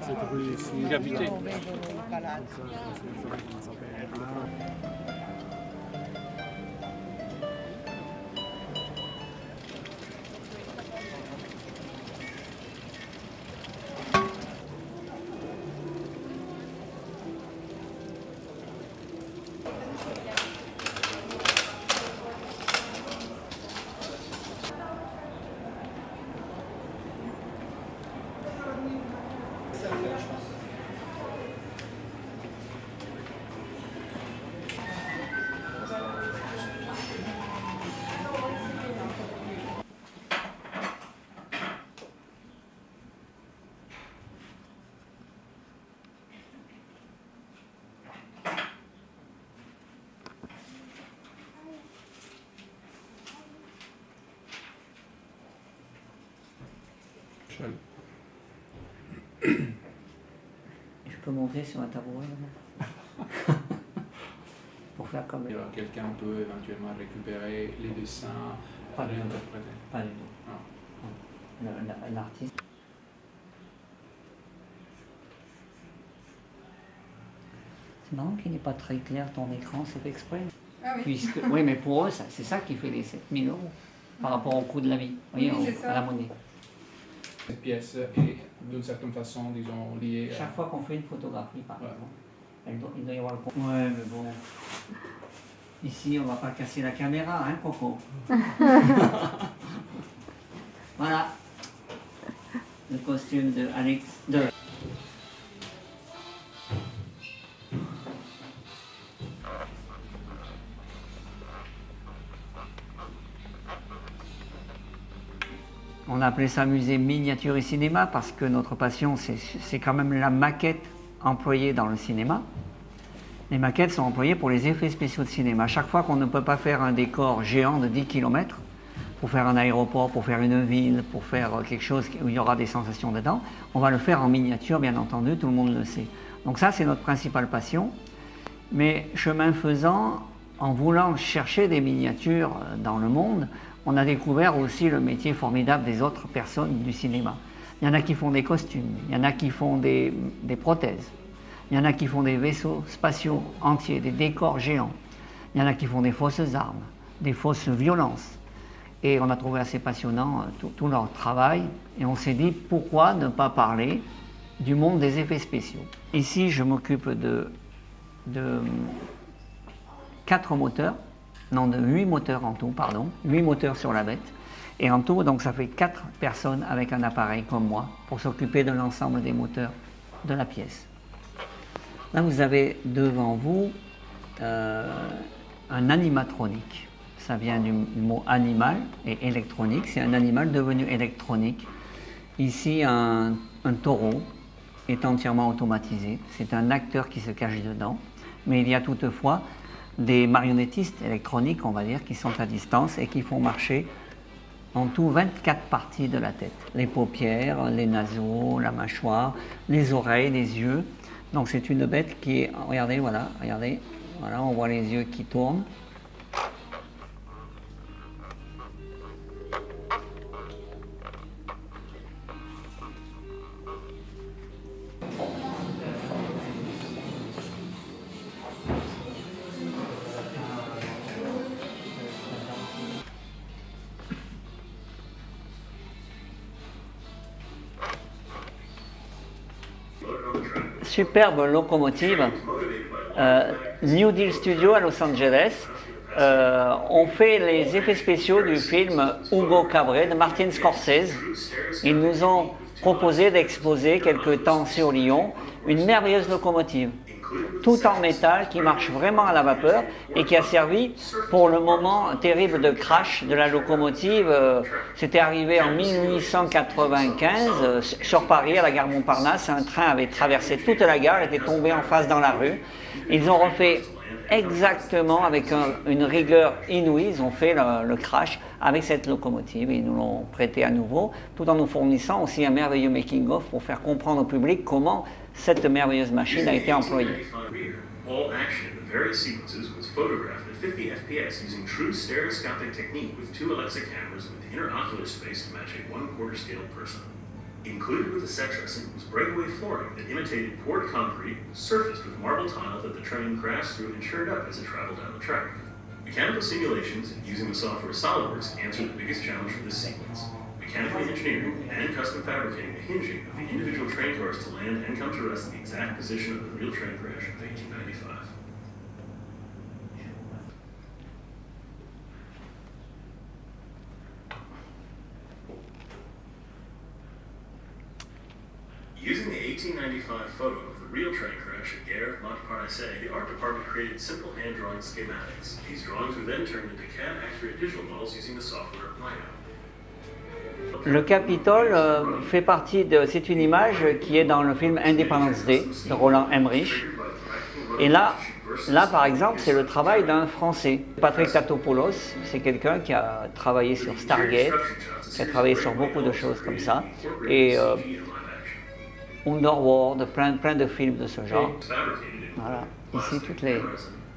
Cette rue ici. Gravité. Je peux monter sur un tabouret là pour faire comme... Quelqu'un peut éventuellement récupérer les dessins, Pas du tout. réinterpréter. Pas du tout. Ah. L'artiste. C'est marrant qu'il n'est pas très clair ton écran, c'est fait exprès. Ah oui. Puisque, oui, mais pour eux, c'est ça qui fait les 7000 € par rapport au coût de la vie, Oui, voyez, c'est ça. à la monnaie. Cette pièce est d'une certaine façon, disons, liée à... Chaque fois qu'on fait une photographie, par Ouais. exemple, il doit y avoir le compte. Ouais, mais bon. Ici, on va pas casser la caméra, hein, Coco. Voilà. Le costume de Alex. On a appelé ça musée miniature et cinéma parce que notre passion, c'est quand même la maquette employée dans le cinéma. Les maquettes sont employées pour les effets spéciaux de cinéma. Chaque fois qu'on ne peut pas faire un décor géant de 10 km, pour faire un aéroport, pour faire une ville, pour faire quelque chose où il y aura des sensations dedans, on va le faire en miniature, bien entendu, tout le monde le sait. Donc ça, c'est notre principale passion. Mais chemin faisant, en voulant chercher des miniatures dans le monde, on a découvert aussi le métier formidable des autres personnes du cinéma. Il y en a qui font des costumes, il y en a qui font des prothèses, il y en a qui font des vaisseaux spatiaux entiers, des décors géants, il y en a qui font des fausses armes, des fausses violences. Et on a trouvé assez passionnant tout leur travail et on s'est dit pourquoi ne pas parler du monde des effets spéciaux. Ici, je m'occupe de 4 moteurs, non de 8 moteurs en tout, pardon, 8 moteurs sur la bête. Et en tout, donc ça fait 4 personnes avec un appareil comme moi pour s'occuper de l'ensemble des moteurs de la pièce. Là, vous avez devant vous un animatronique. Ça vient du mot animal et électronique. C'est un animal devenu électronique. Ici, un taureau est entièrement automatisé. C'est un acteur qui se cache dedans. Mais il y a toutefois des marionnettistes électroniques, on va dire, qui sont à distance et qui font marcher en tout 24 parties de la tête. Les paupières, les naseaux, la mâchoire, les oreilles, les yeux. Donc c'est une bête qui est... Regardez, voilà, on voit les yeux qui tournent. Superbe locomotive, New Deal Studio à Los Angeles. On fait les effets spéciaux du film Hugo Cabret de Martin Scorsese. Ils nous ont proposé d'exposer quelque temps sur Lyon une merveilleuse locomotive, tout en métal, qui marche vraiment à la vapeur et qui a servi pour le moment terrible de crash de la locomotive. C'était arrivé en 1895 sur Paris, à la gare Montparnasse. Un train avait traversé toute la gare, était tombé en face dans la rue. Ils ont refait exactement avec une rigueur inouïe, ils ont fait le crash avec cette locomotive. Ils nous l'ont prêté à nouveau, tout en nous fournissant aussi un merveilleux making-of pour faire comprendre au public comment cette merveilleuse machine a été employée. various sequences was photographed at 50 FPS using true stereoscopic technique with 2 Alexa cameras with inner ocular space to match a 1/4 scale person. Included with the set dressing was breakaway flooring that imitated poured concrete, surfaced with marble tile that the train crashed through and churned up as it traveled down the track. Mechanical simulations using the software SolidWorks answered the biggest challenge for this sequence: mechanically engineering and custom fabricating the hinging of the individual train cars to land and come to rest at the exact position of the real train crash of 1895. Using the 1895 photo of the real train crash at Gare Montparnasse, the art department created simple hand-drawing schematics. These drawings were then turned into CAD-accurate digital models using the software Maya. Le Capitole fait partie de... C'est une image qui est dans le film Independence Day de Roland Emmerich. Et là par exemple, c'est le travail d'un Français. Patrick Tatopoulos, c'est quelqu'un qui a travaillé sur Stargate, qui a travaillé sur beaucoup de choses comme ça. Et Underworld, plein de films de ce genre. Voilà. Ici,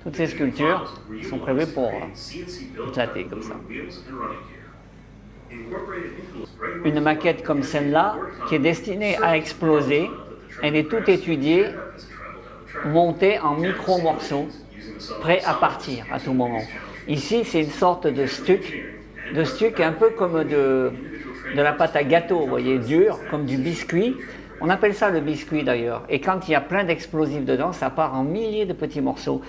toutes ces sculptures sont prévues pour éclater comme ça. Une maquette comme celle-là, qui est destinée à exploser, elle est toute étudiée, montée en micro-morceaux, prêts à partir à tout moment. Ici, c'est une sorte de stuc un peu comme de la pâte à gâteau, vous voyez, dur, comme du biscuit. On appelle ça le biscuit d'ailleurs. Et quand il y a plein d'explosifs dedans, ça part en milliers de petits morceaux.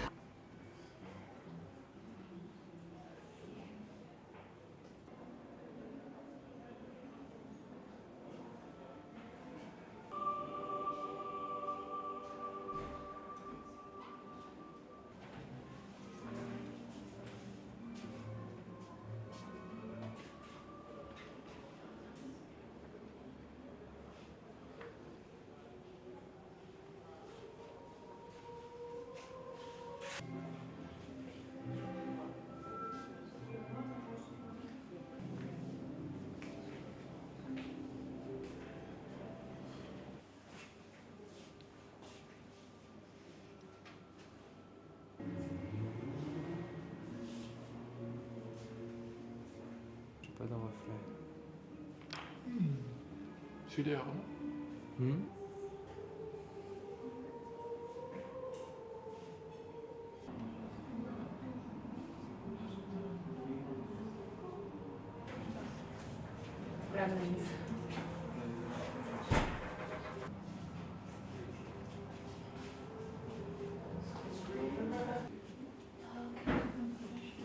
Pas d'un reflet. Celui-là, non?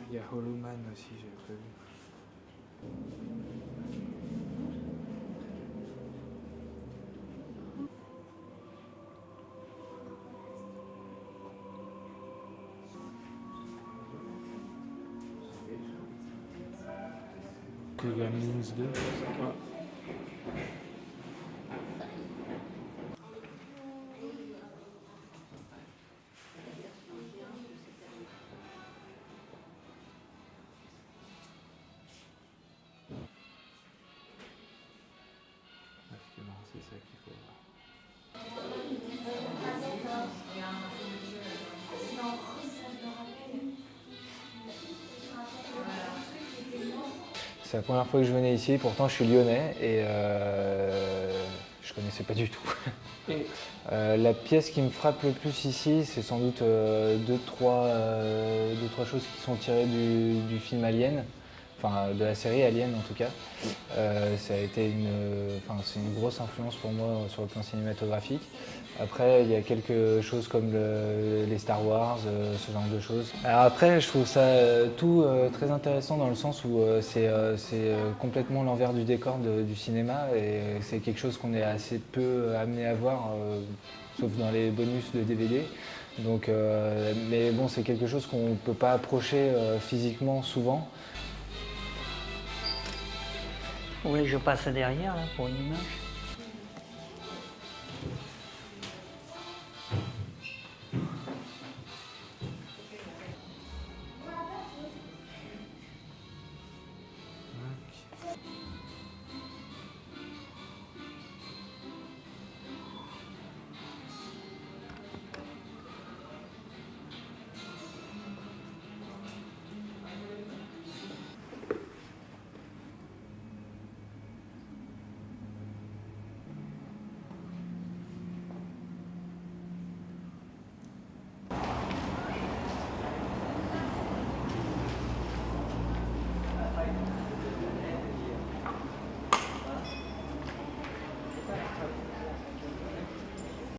Il y a Hollow Man aussi, j'avais pas vu. Que Gremlins 2. Ouais. C'est ça qu'il faut voir. C'est la première fois que je venais ici, pourtant je suis lyonnais et je connaissais pas du tout. La pièce qui me frappe le plus ici, c'est sans doute deux, trois choses qui sont tirées du film Alien. Enfin, de la série Alien en tout cas. Ça a été c'est une grosse influence pour moi sur le plan cinématographique. Après, il y a quelque chose comme les Star Wars, ce genre de choses. Alors après, je trouve ça tout très intéressant dans le sens où c'est complètement l'envers du décor du cinéma et c'est quelque chose qu'on est assez peu amené à voir, sauf dans les bonus de DVD. Donc, mais bon, c'est quelque chose qu'on ne peut pas approcher physiquement souvent. Vous voulez que je passe derrière là, pour une image?